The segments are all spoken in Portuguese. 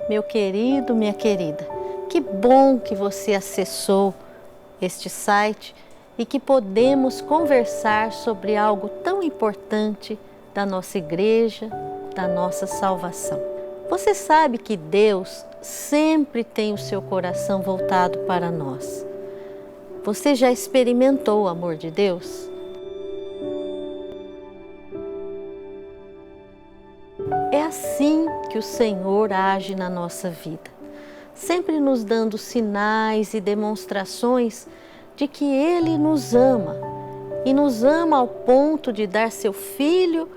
Meu querido, minha querida, que bom que você acessou este site e que podemos conversar sobre algo tão importante da nossa igreja, da nossa salvação. Você sabe que Deus sempre tem o seu coração voltado para nós. Você já experimentou o amor de Deus? É assim que o Senhor age na nossa vida, sempre nos dando sinais e demonstrações de que Ele nos ama e nos ama ao ponto de dar seu Filho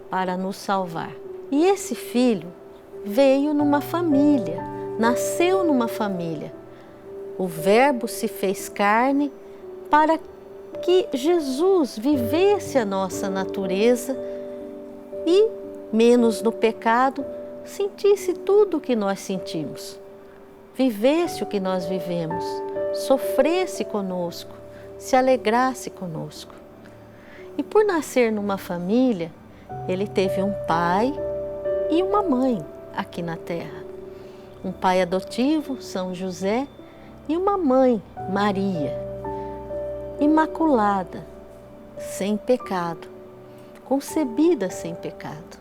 para nos salvar. E esse Filho veio numa família, nasceu numa família. O Verbo se fez carne para que Jesus vivesse a nossa natureza e, menos no pecado, sentisse tudo o que nós sentimos, vivesse o que nós vivemos, sofresse conosco, se alegrasse conosco. E por nascer numa família, ele teve um pai e uma mãe aqui na terra. Um pai adotivo, São José, e uma mãe, Maria, imaculada, sem pecado, concebida sem pecado.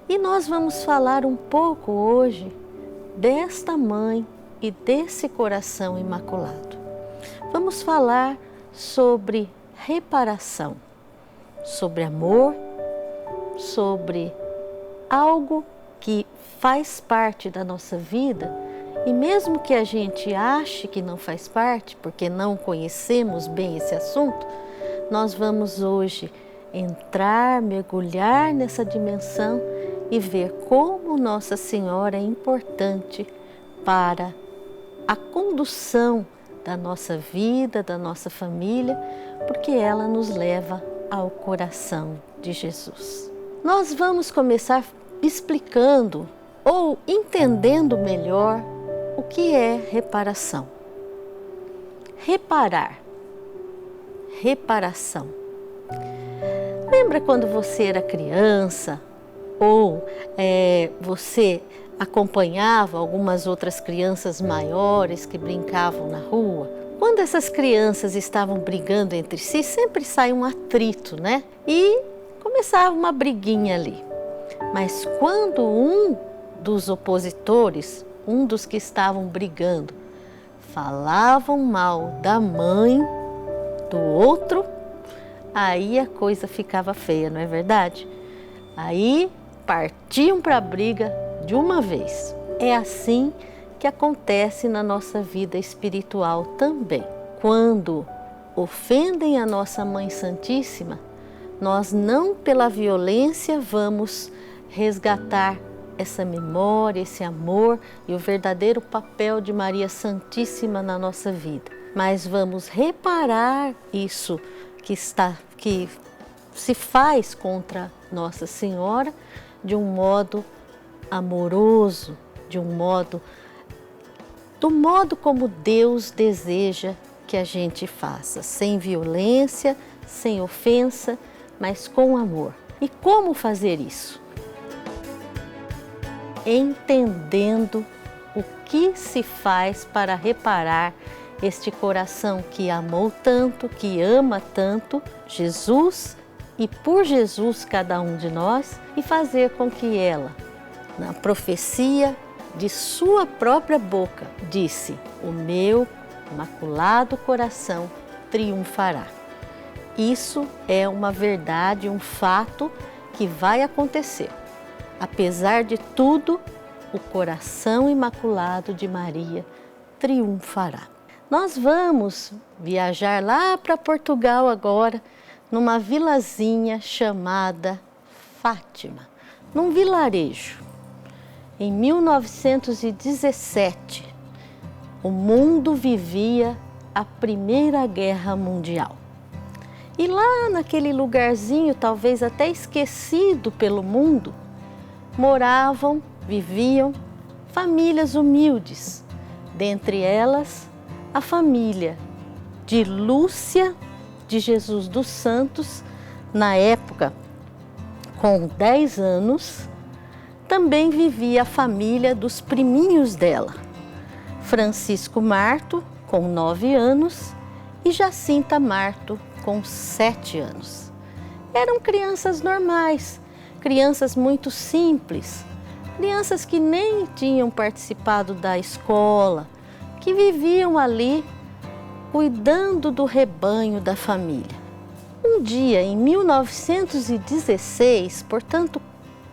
E nós vamos falar um pouco hoje desta mãe e desse coração imaculado. Vamos falar sobre reparação, sobre amor, sobre algo que faz parte da nossa vida e mesmo que a gente ache que não faz parte, porque não conhecemos bem esse assunto, nós vamos hoje entrar, mergulhar nessa dimensão e ver como Nossa Senhora é importante para a condução da nossa vida, da nossa família, porque ela nos leva ao coração de Jesus. Nós vamos começar explicando ou entendendo melhor o que é reparação. Reparar, reparação. Lembra quando você era criança ou você acompanhava algumas outras crianças maiores que brincavam na rua? Quando essas crianças estavam brigando entre si, sempre sai um atrito, né? E começava uma briguinha ali. Mas quando um dos opositores, um dos que estavam brigando, falavam mal da mãe do outro, aí a coisa ficava feia, não é verdade? Aí partiam para a briga de uma vez. É assim que acontece na nossa vida espiritual também. Quando ofendem a nossa Mãe Santíssima, nós não pela violência vamos resgatar essa memória, esse amor e o verdadeiro papel de Maria Santíssima na nossa vida. Mas vamos reparar isso que se faz contra Nossa Senhora de um modo amoroso, do modo como Deus deseja que a gente faça, sem violência, sem ofensa, mas com amor. E como fazer isso? Entendendo o que se faz para reparar este coração que amou tanto, que ama tanto Jesus e por Jesus cada um de nós, e fazer com que ela, na profecia de sua própria boca, disse: o meu imaculado coração triunfará. Isso é uma verdade, um fato que vai acontecer. Apesar de tudo, o coração imaculado de Maria triunfará. Nós vamos viajar lá para Portugal agora, numa vilazinha chamada Fátima, num vilarejo. Em 1917, o mundo vivia a Primeira Guerra Mundial. E lá naquele lugarzinho, talvez até esquecido pelo mundo, viviam famílias humildes, dentre elas a família de Lúcia de Jesus dos Santos, na época com 10 anos, também vivia a família dos priminhos dela, Francisco Marto, com 9 anos, e Jacinta Marto, com 7 anos. Eram crianças normais, crianças muito simples, crianças que nem tinham participado da escola, que viviam ali cuidando do rebanho da família. Um dia, em 1916, portanto,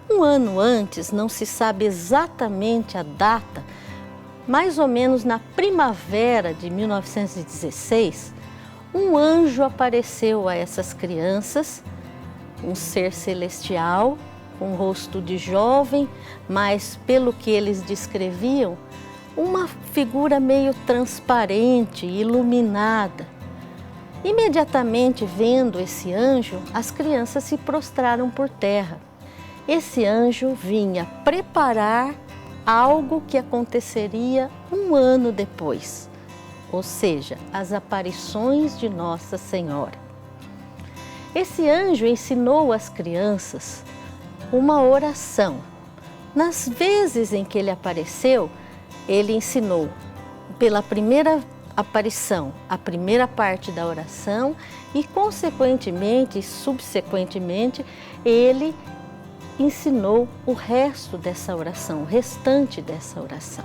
um ano antes, não se sabe exatamente a data, mais ou menos na primavera de 1916, um anjo apareceu a essas crianças, um ser celestial, com um rosto de jovem, mas pelo que eles descreviam, uma figura meio transparente, iluminada. Imediatamente vendo esse anjo, as crianças se prostraram por terra. Esse anjo vinha preparar algo que aconteceria um ano depois, ou seja, as aparições de Nossa Senhora. Esse anjo ensinou às crianças uma oração. Nas vezes em que ele apareceu, ele ensinou pela primeira aparição a primeira parte da oração e, consequentemente, subsequentemente, ele ensinou o resto dessa oração, o restante dessa oração.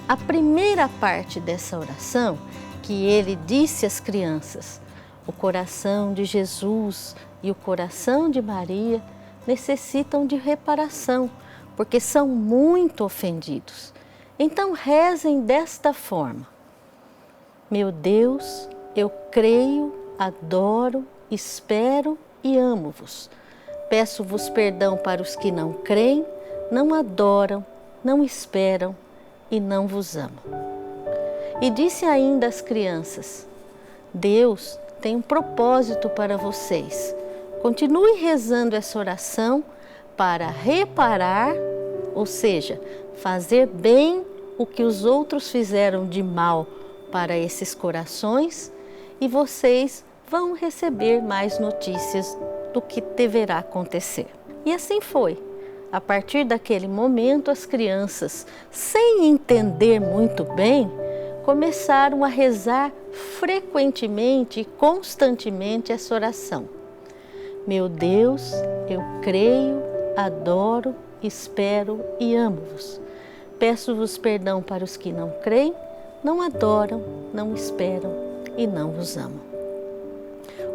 A primeira parte dessa oração, que ele disse às crianças: o coração de Jesus e o coração de Maria necessitam de reparação, porque são muito ofendidos. Então rezem desta forma: meu Deus, eu creio, adoro, espero e amo-vos. Peço-vos perdão para os que não creem, não adoram, não esperam e não vos amam. E disse ainda às crianças: Deus tem um propósito para vocês. Continue rezando essa oração para reparar, ou seja, fazer bem o que os outros fizeram de mal para esses corações, e vocês vão receber mais notícias do que deverá acontecer. E assim foi. A partir daquele momento, as crianças, sem entender muito bem, começaram a rezar frequentemente e constantemente essa oração. Meu Deus, eu creio, adoro, espero e amo-vos. Peço-vos perdão para os que não creem, não adoram, não esperam e não vos amam.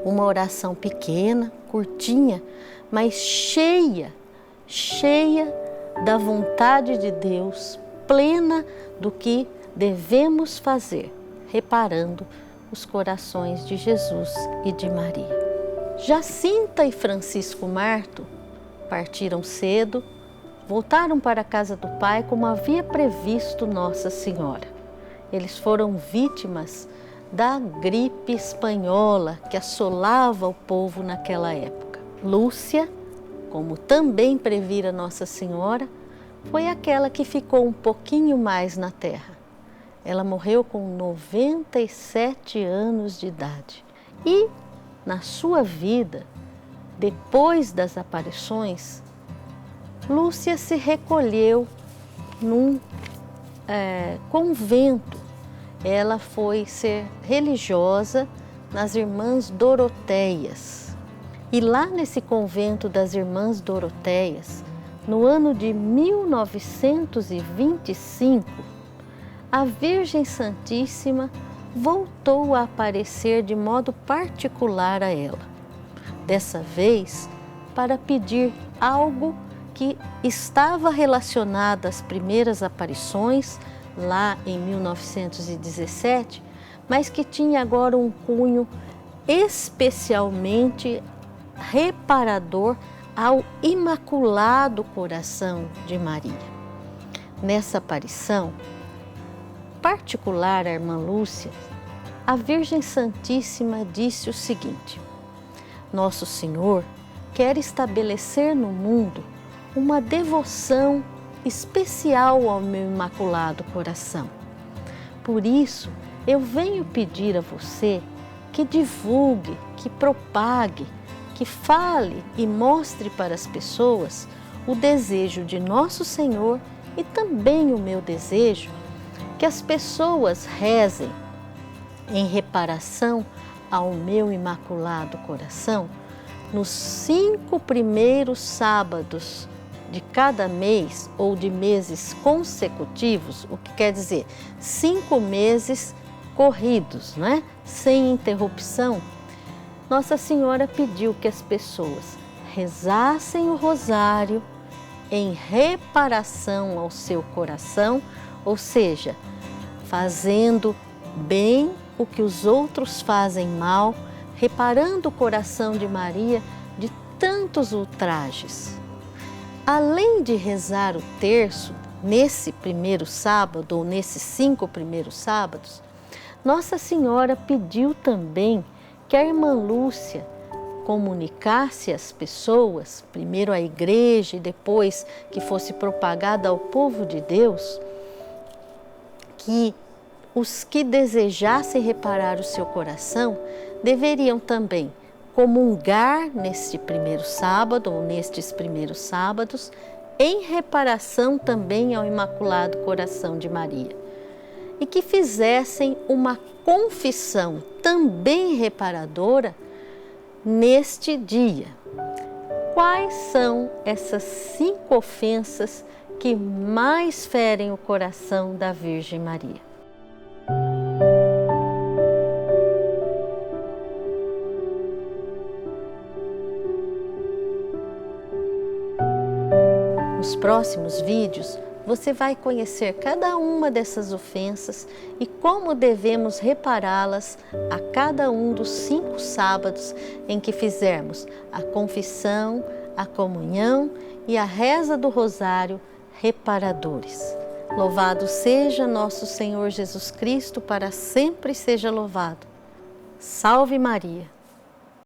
Uma oração pequena, curtinha, mas cheia da vontade de Deus, plena do que devemos fazer, reparando os corações de Jesus e de Maria. Jacinta e Francisco Marto partiram cedo, voltaram para a casa do pai como havia previsto Nossa Senhora. Eles foram vítimas da gripe espanhola que assolava o povo naquela época. Lúcia, como também previra Nossa Senhora, foi aquela que ficou um pouquinho mais na terra. Ela morreu com 97 anos de idade. E, na sua vida, depois das aparições, Lúcia se recolheu num convento. Ela foi ser religiosa nas Irmãs Doroteias. E lá nesse convento das Irmãs Doroteias, no ano de 1925, a Virgem Santíssima voltou a aparecer de modo particular a ela. Dessa vez, para pedir algo que estava relacionado às primeiras aparições, lá em 1917, mas que tinha agora um cunho especialmente reparador ao Imaculado Coração de Maria. Nessa aparição particular à irmã Lúcia, a Virgem Santíssima disse o seguinte: Nosso Senhor quer estabelecer no mundo uma devoção especial ao meu Imaculado Coração. Por isso, eu venho pedir a você que divulgue, que propague, que fale e mostre para as pessoas o desejo de Nosso Senhor e também o meu desejo, que as pessoas rezem em reparação ao meu Imaculado Coração nos 5 primeiros sábados de cada mês ou de meses consecutivos, o que quer dizer 5 meses corridos, né? Sem interrupção. Nossa Senhora pediu que as pessoas rezassem o rosário em reparação ao seu coração, ou seja, fazendo bem o que os outros fazem mal, reparando o coração de Maria de tantos ultrajes. Além de rezar o terço nesse primeiro sábado ou nesses 5 primeiros sábados, Nossa Senhora pediu também que a irmã Lúcia comunicasse às pessoas, primeiro à igreja e depois que fosse propagada ao povo de Deus, que os que desejassem reparar o seu coração deveriam também comungar neste primeiro sábado ou nestes primeiros sábados, em reparação também ao Imaculado Coração de Maria, e que fizessem uma confissão também reparadora neste dia. Quais são essas 5 ofensas que mais ferem o coração da Virgem Maria? Nos próximos vídeos, você vai conhecer cada uma dessas ofensas e como devemos repará-las a cada um dos 5 sábados em que fizermos a confissão, a comunhão e a reza do rosário reparadores. Louvado seja nosso Senhor Jesus Cristo, para sempre seja louvado. Salve Maria!